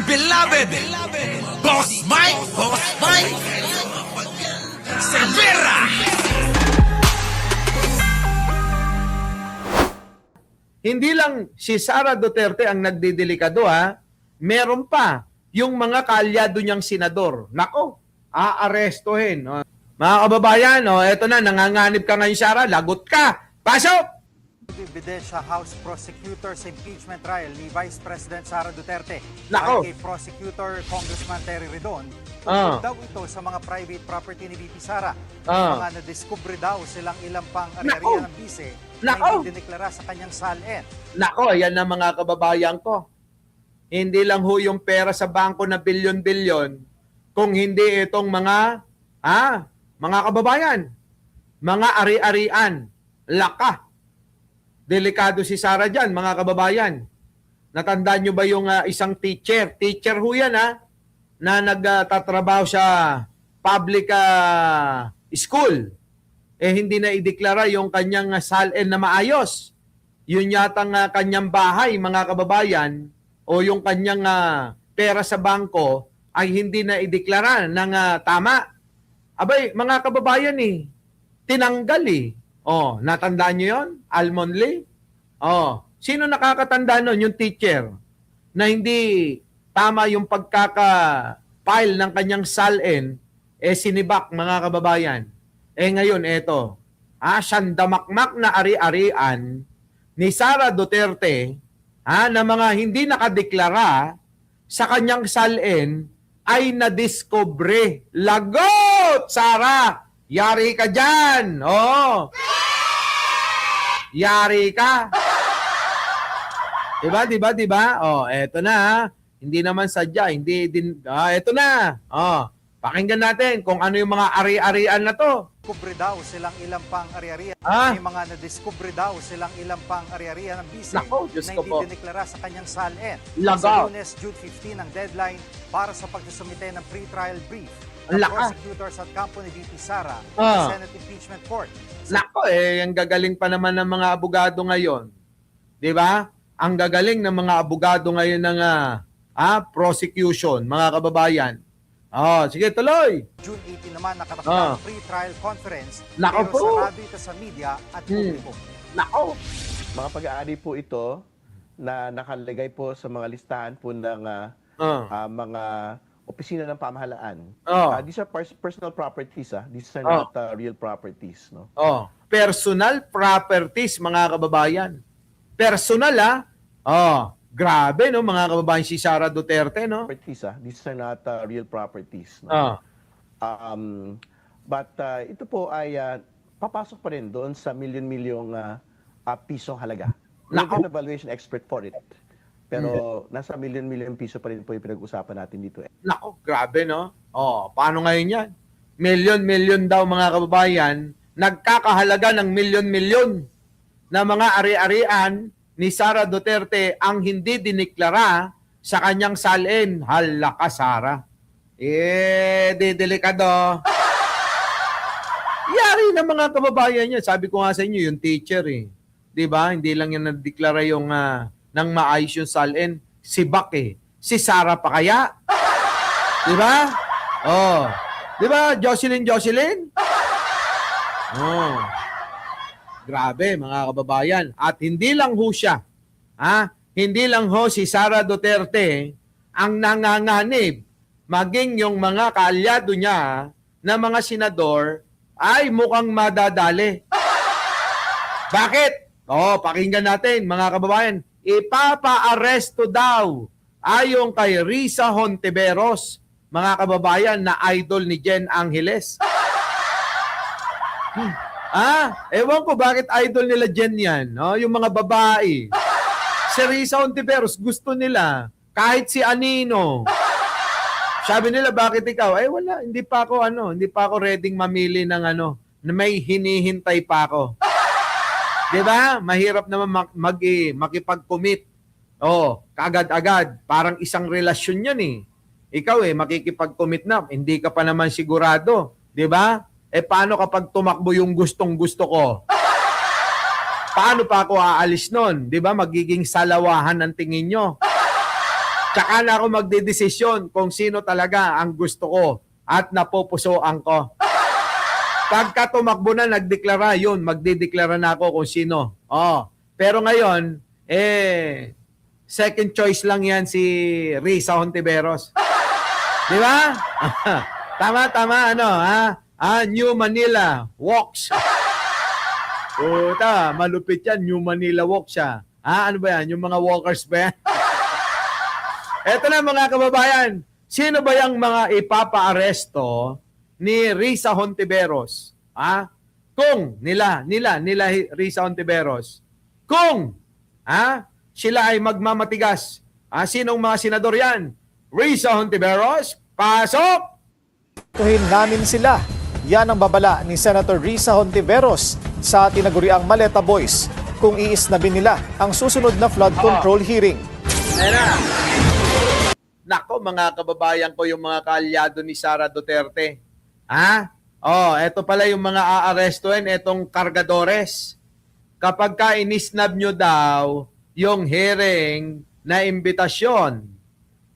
beloved Boss Mike Cervera. Hindi lang si Sara Duterte ang nagdidelikado ha, meron pa yung mga kaalyado niyang senador. Nako, aarestuhin. No? Mga kababayan, eto na, nanganganib ka ngayon Sara, lagot ka. Pasok! Ebidensya House Prosecutor sa impeachment trial ni Vice President Sara Duterte. Nako. Kay Prosecutor Congressman Terry Redon, Ah. daw ito sa mga private property ni VP Sara. Ah. Mga nadiskubre daw silang ilang pang Nako. ari-ariya ng bise Nako. na hindi dineklara sa kanyang SALN. Nako, yan na mga kababayan ko. Hindi lang ho yung pera sa bangko na bilyon-bilyon, kung hindi itong mga kababayan, mga ari-arian, laka. Delikado si Sara dyan, mga kababayan. Natandaan nyo ba yung isang teacher? Teacher ho yan na nagtatrabaho sa public school. Hindi na ideklara yung kanyang SALN na maayos. Yun yatang kanyang bahay, mga kababayan, o yung kanyang pera sa bangko ay hindi na ideklara ng tama. Abay, mga kababayan tinanggal natandaan nyo yun? Almonley? Sino nakakatanda nun? Yung teacher na hindi tama yung pagkaka-file ng kanyang SALN, sinibak, mga kababayan. Ngayon, eto, sandamakmak na ari-arian ni Sara Duterte na mga hindi nakadeklara sa kanyang SALN ay nadiskubre. Lagot, Sara! Yari ka dyan! Yari ka! Diba? Eto na Hindi naman sadya, hindi din, eto na. Pakinggan natin kung ano yung mga ari-arian na to. Nadiskubre daw silang ilang pang ari-ariya. May mga nadiskubre daw silang ilang pang ari-ariya ng bise Nako, Diyos na ko hindi po. dineklara sa kanyang SALN. Lagaw. Sa Lunes, June 15 ang deadline para sa pagsusumite ng pre-trial brief ng Laka. prosecutors at kampo ni VP Sara Ah. sa Senate Impeachment Court. Nako, ang gagaling pa naman ng mga abogado ngayon. Di ba? Ang gagaling ng mga abogado ngayon ng prosecution, mga kababayan. Sige, tuloy. June 18 naman nakatakda ang pre-trial conference. Nako pero po. sarado ito sa media at publiko. Nako. Mga pag-aari po ito na nakalagay po sa mga listahan po ng mga opisina ng pamahalaan. These are personal properties. These are not real properties. No? Personal properties, mga kababayan. Personal, grabe, no, mga kababayan, si Sara Duterte, no? Properties. These are not real properties. No? But ito po ay papasok pa rin doon sa milyon-milyong pisong halaga. We're Nako. an evaluation expert for it. Pero nasa milyon-milyong piso pa rin po yung pinag-usapan natin dito. Nako, grabe, no? Paano ngayon yan? Milyon-milyon daw, mga kababayan, nagkakahalaga ng milyon-milyon na mga ari-arian ni Sara Duterte ang hindi dineklara sa kanyang SALN. Hala ka, Sara. Delikado. Yari na, mga kababayan niya. Sabi ko nga sa inyo, yung teacher Di ba? Hindi lang yan nadeklara yung ng maayos yung SALN. Si Bak Si Sara pa kaya? Di ba? Di ba, Jocelyn? Grabe, mga kababayan. At hindi lang ho siya, hindi lang ho si Sara Duterte ang nanganganib, maging yung mga kaalyado niya na mga senador ay mukhang madadali. Bakit? Pakinggan natin, mga kababayan. Ipapa-aresto daw ayon kay Risa Hontiveros, mga kababayan, na idol ni Jen Angeles. Ewan ko bakit idol nila Jen yan. Yung mga babae. Si Risa Hontiveros, gusto nila. Kahit si Anino. Sabi nila, bakit ikaw? Wala, hindi pa ako ready mamili ng na may hinihintay pa ako. Diba? Mahirap naman makipag-commit. Kaagad-agad. Parang isang relasyon yan Ikaw makikipag-commit na. Hindi ka pa naman sigurado. Diba? Paano kapag tumakbo yung gustong-gusto ko? Paano pa ako aalis nun? Diba? Magiging salawahan ang tingin nyo. Tsaka na ako magdedesisyon kung sino talaga ang gusto ko at napupusuan ko. Pagka tumakbo na, nagdeklara yun, magdideklara na ako kung sino. Pero ngayon, second choice lang yan si Risa Hontiveros. Di ba? Tama, New Manila Walks. Puta, malupit yan, New Manila Walks siya. Ano ba yan? Yung mga walkers ba yan? Eto na mga kababayan, sino ba yung mga ipapa-aresto ni Risa Hontiveros? Kung nila Risa Hontiveros, kung sila ay magmamatigas, sinong mga senador yan? Risa Hontiveros, pasok! Tuhin namin sila. Yan ang babala ni Senator Risa Hontiveros sa tinaguriang Maleta Boys kung iisnabin nila ang susunod na flood control hearing. Nako mga kababayan ko, yung mga kaalyado ni Sara Duterte. Eto pala yung mga aarestuin, etong kargadores. Kapag ka inisnab nyo daw yung hearing na imbitasyon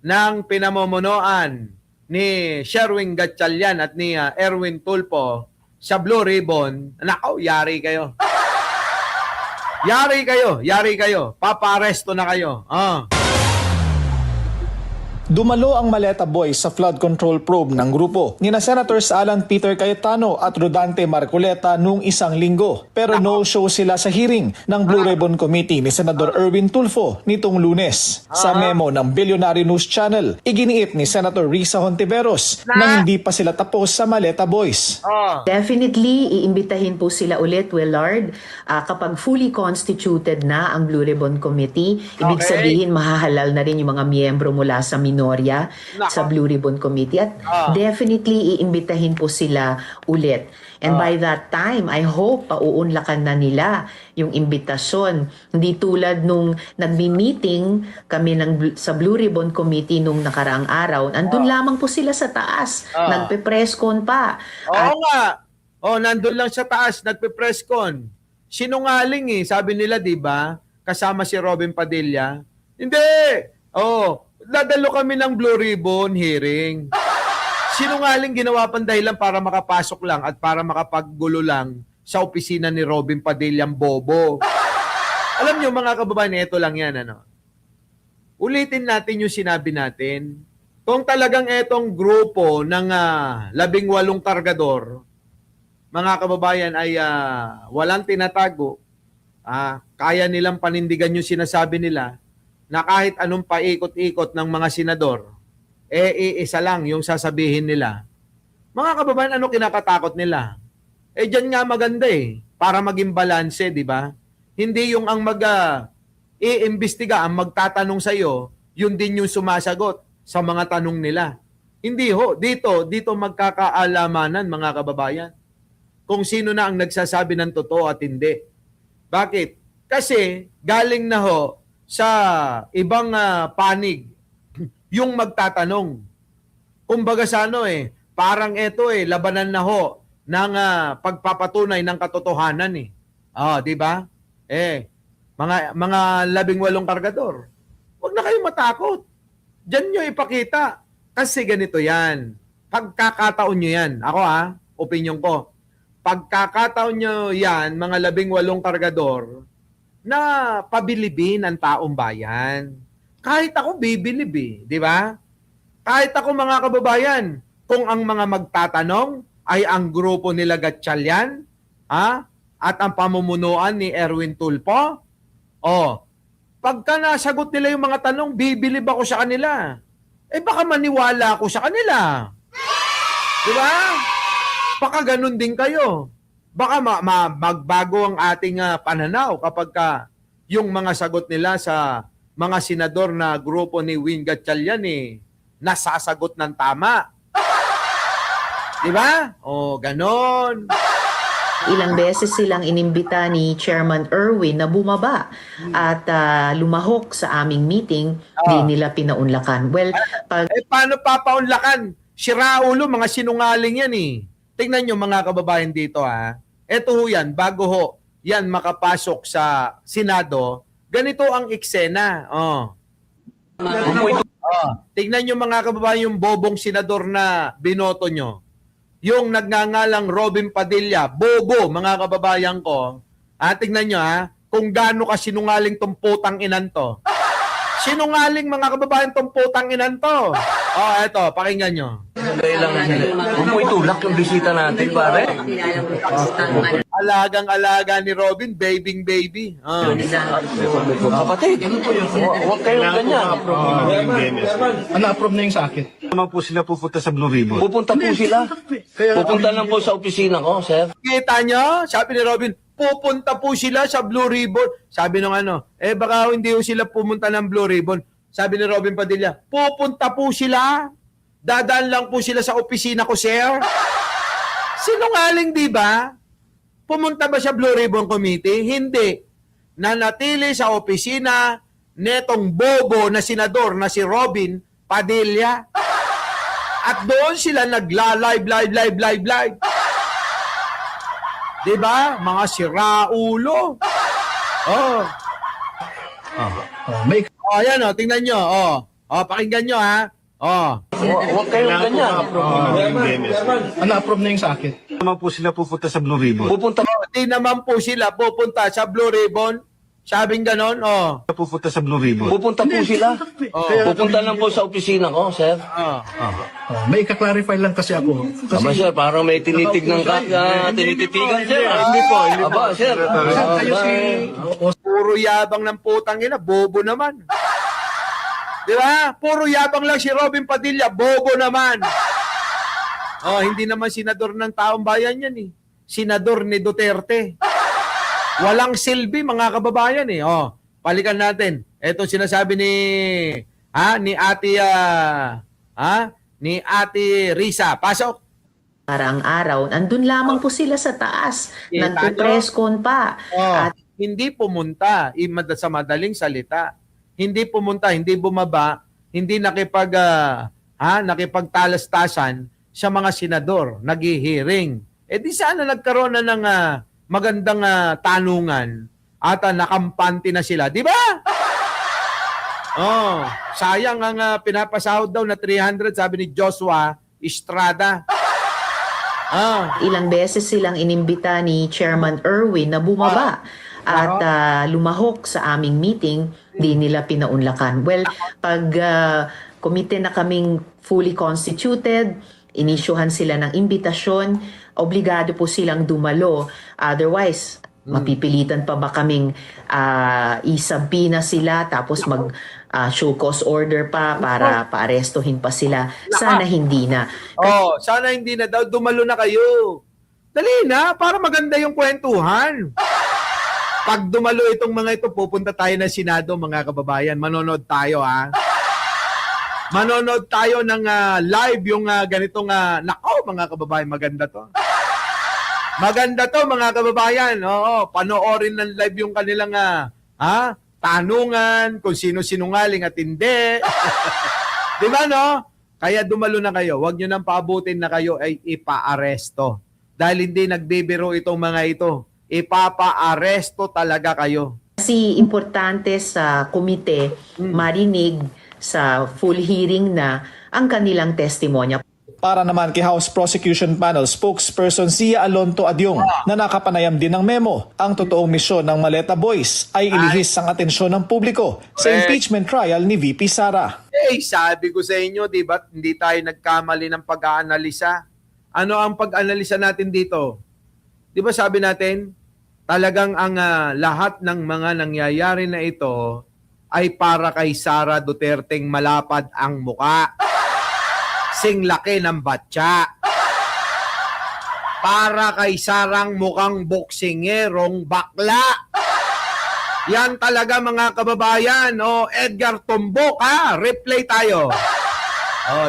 ng pinamumunuan ni Sherwin Gatchalian at ni Erwin Tulfo sa Blue Ribbon, nako, yari kayo. Yari kayo. Papa-aresto na kayo. Dumalo ang Maleta Boys sa flood control probe ng grupo ni Senators Alan Peter Cayetano at Rodante Marcoleta noong isang linggo. Pero no-show sila sa hearing ng Blue Ribbon Committee ni Senador Erwin Tulfo nitong Lunes. Sa memo ng Billionaire News Channel, iginiit ni Senator Risa Hontiveros na hindi pa sila tapos sa Maleta Boys. Definitely, iimbitahin po sila ulit, Willard, kapag fully constituted na ang Blue Ribbon Committee. Ibig sabihin, mahahalal na rin yung mga miyembro mula sa sa Blue Ribbon Committee at definitely iimbitahin po sila ulit. And by that time, I hope pauunlakan na nila yung imbitasyon. Hindi tulad nung nagmi-meeting kami sa Blue Ribbon Committee nung nakaraang araw. Andun lamang po sila sa taas. Nagpe-presscon pa. Nandun lang sa taas, nagpe-presscon. Sinungaling sabi nila, di ba? Kasama si Robin Padilla. Hindi! Dadalo kami ng Blue Ribbon hearing. Sinungaling, ginawa pang dahilan para makapasok lang at para makapaggulo lang sa opisina ni Robin Padilla bobo. Alam nyo mga kababayan, ito lang yan. Ulitin natin yung sinabi natin. Kung talagang etong grupo ng 18 kargador, mga kababayan ay walang tinatago, kaya nilang panindigan yung sinasabi nila, na kahit anong paikot-ikot ng mga senador, iisa lang yung sasabihin nila. Mga kababayan, ano kinakatakot nila? Diyan nga maganda para maging balanse, di ba? Hindi yung ang iimbestiga, ang magtatanong sa iyo, yun din yung sumasagot sa mga tanong nila. Hindi dito magkakaalamanan, mga kababayan, kung sino na ang nagsasabi ng totoo at hindi. Bakit? Kasi galing na sa ibang panig yung magtatanong. Kumbaga sa parang ito labanan na ng pagpapatunay ng katotohanan di ba? Mga 18 kargador. Huwag na kayong matakot. Diyan nyo ipakita. Kasi ganito yan. Pagkakataon nyo yan. Ako opinion ko. Pagkakataon nyo yan, mga 18 kargador, na pabilibin ang taong bayan. Kahit ako bibilib di ba? Kahit ako mga kababayan, kung ang mga magtatanong ay ang grupo nila Gatchalian, at ang pamumunuan ni Erwin Tulfo, pagka nasagot nila yung mga tanong, bibilib ako sa kanila. Baka maniwala ako sa kanila. Di ba? Baka ganun din kayo. Baka magbago ang ating pananaw kapag yung mga sagot nila sa mga senador na grupo ni Win Gatchalian nasasagot ng tama. Di ba? Ganon. Ilang beses silang inimbita ni Chairman Erwin na bumaba at lumahok sa aming meeting, di nila pinaunlakan. Well, paano papaunlakan? Si Raulo, mga sinungaling yan Tingnan nyo mga kababayan dito Ito yan, bago yan makapasok sa Senado, ganito ang eksena. tignan nyo mga kababayan yung bobong senador na binoto nyo. Yung nagngangalang Robin Padilla, bobo mga kababayan ko. Tignan nyo kung gaano ka sinungaling tong putang inan to. Sinungaling mga kababayan tong putang inan to. Eto, pakinggan nyo. Huwag mo itulak yung bisita natin, pare. Alagang-alaga ni Robin, baby. Kapatid, huwag kayong ganyan. Na-approve na yung sa akin. Naman po sila pupunta sa Blue Ribbon. Pupunta po sila. Pupunta lang po sa opisina ko, sir. Kita nyo? Sabi ni Robin, pupunta po sila sa Blue Ribbon. Sabi nung baka hindi po sila pumunta ng Blue Ribbon. Sabi ni Robin Padilla, pupunta po sila. Dadaan lang po sila sa opisina ko, sir. Sinungaling, di ba? Pumunta ba sa Blue Ribbon Committee? Hindi. Nanatili sa opisina netong bobo na senador na si Robin Padilla. At doon sila nagla-live. Di ba? Mga siraulo. Ayan tingnan nyo. Pakinggan nyo Huwag kayong ganyan. Na-approve na yung sa akin. Naman po sila pupunta sa Blue Ribbon. Pupunta Di naman po sila pupunta sa Blue Ribbon. Sabing ganon, Pupunta sa Blue Ribbon. Pupunta po sila. Pupunta lang po sa opisina ko, sir. May ika-clarify lang kasi ako. Aba, sir, parang may tinitignan ka, tinititigan, sir. Hindi po. Aba, sir. Kayo si... Puro yabang ng putang ina, bobo naman. Di ba? Puro yabang lang si Robin Padilla, bobo naman. Hindi naman senador ng taong bayan yan Senador ni Duterte. Walang silbi mga kababayan Palikan natin. Ito sinasabi ni Ate Risa. Pasok. Parang araw, andun lamang po sila sa taas. Nagpe-presscon pa. At Hindi pumunta sa madaling salita. Hindi pumunta, hindi bumaba, hindi nakipagtalastasan sa mga senador, naghihiring. Di sana nagkaroon na ng magandang tanungan at nakampante na sila, di ba? Sayang ang pinapasahod daw na 300, sabi ni Joshua Estrada. ilang beses silang inimbita ni Chairman Erwin na bumaba at lumahok sa aming meeting, di nila pinaunlakan. Well, pag komite na kaming fully constituted, inisyuhan sila ng imbitasyon, obligado po silang dumalo. Otherwise, mapipilitan pa ba kaming isabina sila tapos mag show cause order pa para paarestuhin pa sila? Sana hindi na. Sana hindi na daw. Dumalo na kayo. Dali na, para maganda yung kwentuhan. Pag dumalo itong mga ito, pupunta tayo ng Senado, mga kababayan. Manonood tayo, Manonood tayo ng live yung ganitong, nako, mga kababayan, maganda to. Maganda to, mga kababayan. Panoorin ng live yung kanilang, tanungan, kung sino sinungaling at hindi. Di ba, no? Kaya dumalo na kayo. Huwag nyo nang paabutin na kayo ay ipaaresto. Dahil hindi nagbibiro itong mga ito. Ipapa-aresto talaga kayo. Kasi importante sa komite marinig sa full hearing na ang kanilang testimonya. Para naman kay House Prosecution Panel spokesperson Sia Alonto Adyong na nakapanayam din ng memo, ang totoong misyon ng Maleta Boys ay ilihis ang atensyon ng publiko sa impeachment trial ni VP Sara. Sabi ko sa inyo, di ba, hindi tayo nagkamali ng pag-aanalisa. Ano ang pag-analisa natin dito? Di ba sabi natin, talagang ang lahat ng mga nangyayari na ito ay para kay Sara Duterte malapad ang muka. Sing laki ng batya. Para kay Sarang mukhang boksingerong bakla. Yan talaga mga kababayan. Edgar Tombok, replay tayo.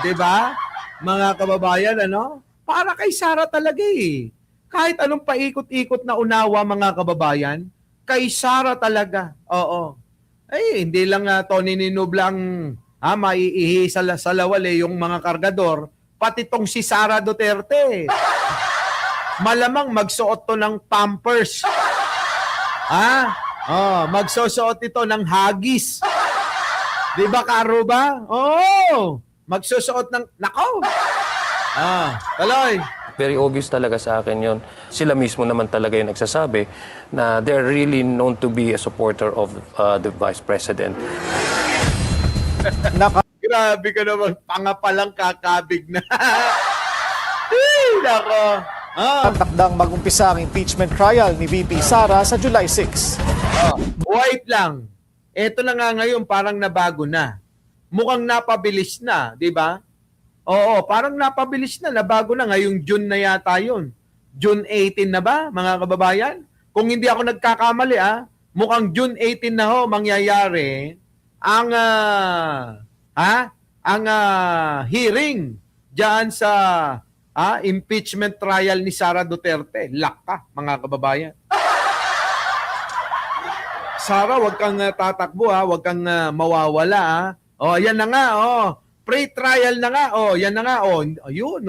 Di ba? Mga kababayan, para kay Sara talaga Kahit anong paikot-ikot na unawa, mga kababayan, kay Sara talaga. Hindi lang Tony Ninublang maiihi sa lawal yung mga kargador, pati tong si Sara Duterte. Malamang magsuot to ng Pampers. Magsusuot ito ng hagis. Di ba, Karuba? Oo! Magsusuot ng... Nako! Tuloy. Very obvious talaga sa akin yon. Sila mismo naman talaga yung nagsasabi na they're really known to be a supporter of the Vice President. Grabe ka naman, pangapalang kakabig na. Ay, nako. Takdang mag-umpisa ang impeachment trial ni VP Sara sa July 6. Wait lang. Ito na nga ngayon, parang nabago na. Mukhang napabilis na, di ba? Oo, parang napabilis na, nabago na. Ngayong June na yata yun. June 18 na ba, mga kababayan? Kung hindi ako nagkakamali, mukhang June 18 na ho mangyayari ang hearing diyan sa impeachment trial ni Sara Duterte. Laka, mga kababayan. Sara, wag kang tatakbo wag kang mawawala yan na nga pre-trial na nga yan na nga ayun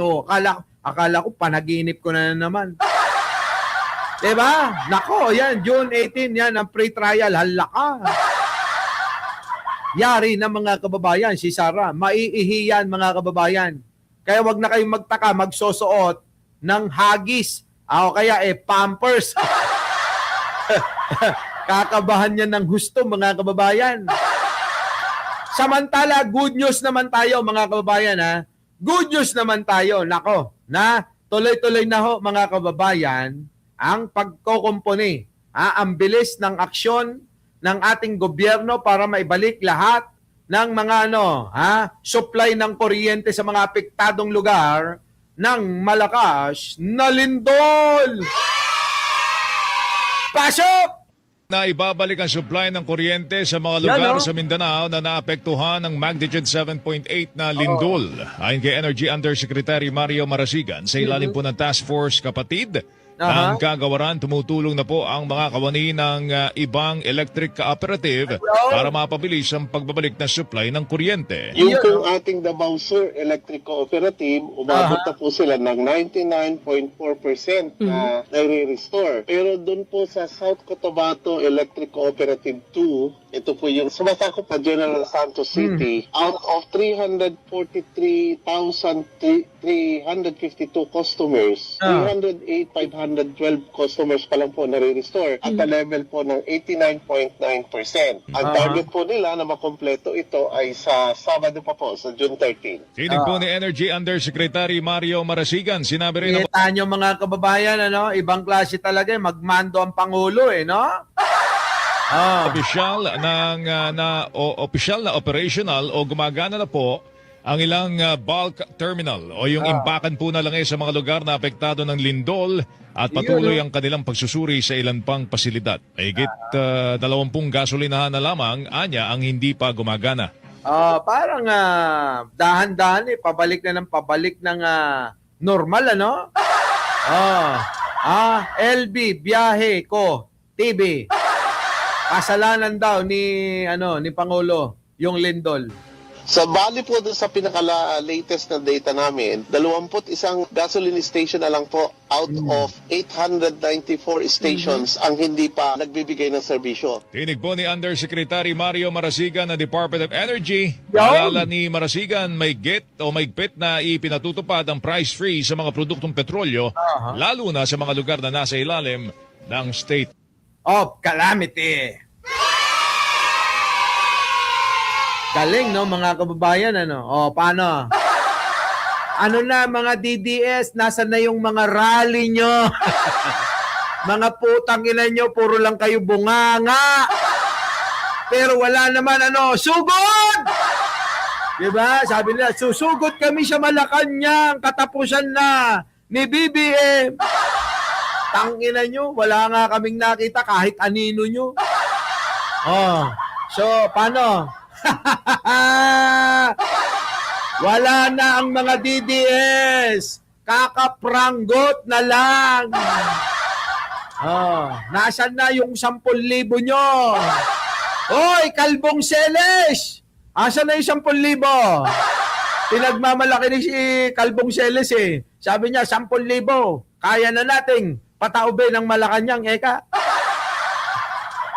akala ko panaginip ko na naman. 'Di ba? Nako, yan June 18 yan ang pre-trial, halaka. Yari na mga kababayan si Sara, maiihiyan mga kababayan. Kaya wag na kayong magtaka, magsusuot ng hagis o kaya Pampers. Kakabahan niya ng husto, mga kababayan. Samantala, good news naman tayo, mga kababayan, Good news naman tayo. Nako, na tuloy-tuloy na ho, mga kababayan, ang pagkokompone. Ang bilis ng aksyon ng ating gobyerno para maibalik lahat ng mga supply ng kuryente sa mga apektadong lugar ng malakas na lindol. Pasok! Na ibabalik ang supply ng kuryente sa mga lugar sa Mindanao na naapektuhan ng magnitude 7.8 na lindol. Ayon kay Energy Undersecretary Mario Marasigan, sa ilalim po ng Task Force Kapatid, ang kagawaran, tumutulong na po ang mga kawani ng ibang electric cooperative para mapabilis ang pagbabalik na supply ng kuryente. Yung pong ating Davao Sur Electric Cooperative, umabot na po sila ng 99.4% na nare-restore. Pero doon po sa South Cotabato Electric Cooperative 2, ito po yung sumasakop na General Santos City, out of 343,352 customers, 308,512 customers pa lang po nare-restore at a level po ng 89.9%. Ang target po nila na makompleto ito ay sa Sabado pa po, sa June 13. Tinig po ni Energy Undersecretary Mario Marasigan, sinabi rin Kita nyo mga kababayan, ibang klase talaga, magmando ang Pangulo, opisyal opisyal na operational o gumagana na po ang ilang bulk terminal o yung imbakan po na lang sa mga lugar na apektado ng lindol at patuloy ang kanilang pagsusuri sa ilan pang pasilidad. Mahigit 20 gasolinahan na lamang anya ang hindi pa gumagana. Parang dahan-dahan pabalik na ng normal, LB, biyahe ko, TV. Kasalanan daw ni Pangulo yung lindol. Sa bali po doon sa pinaka-latest na data namin, 21 gasoline station na lang po out of 894 stations ang hindi pa nagbibigay ng serbisyo. Tinig po ni Undersecretary Mario Marasigan ng Department of Energy. Paalala ni Marasigan, mahigpit na ipinatutupad ang price freeze sa mga produktong petrolyo, lalo na sa mga lugar na nasa ilalim ng state of calamity. Galing, mga kababayan, paano? Ano na, mga DDS, nasa na yung mga rally nyo? Mga putang ina nyo, puro lang kayo bunganga. Pero wala naman, sugod! Diba? Sabi nila, susugod kami sa Malacanang, katapusan na ni BBM. Tangina nyo, wala nga kaming nakita kahit anino nyo. So, paano? Wala na ang mga DDS. Kakapranggot na lang. Nasaan na yung 10,000 nyo? Hoy, Kalbong Seles! Asan na yung 10,000? Pinagmamalaki ni si Kalbong Seles Sabi niya, 10,000. Kaya na nating pataube ng Malacanang, eka.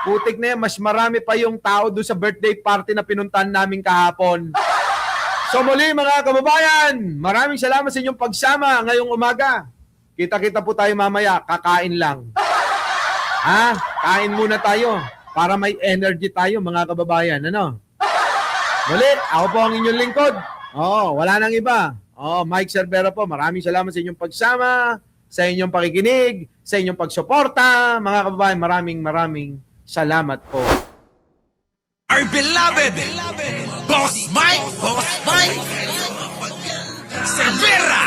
Putik na yan, mas marami pa yung tao doon sa birthday party na pinuntahan namin kahapon. So muli mga kababayan, maraming salamat sa inyong pagsama ngayong umaga. Kita-kita po tayo mamaya, kakain lang. Kain muna tayo para may energy tayo mga kababayan. Ano? Muli, ako po ang inyong lingkod. Wala nang iba. Mike Cervera po, maraming salamat sa inyong pagsama, sa inyong pakikinig, sa inyong pagsuporta. Mga kababayan, maraming salamat po. Our beloved Boss Mike Cervera.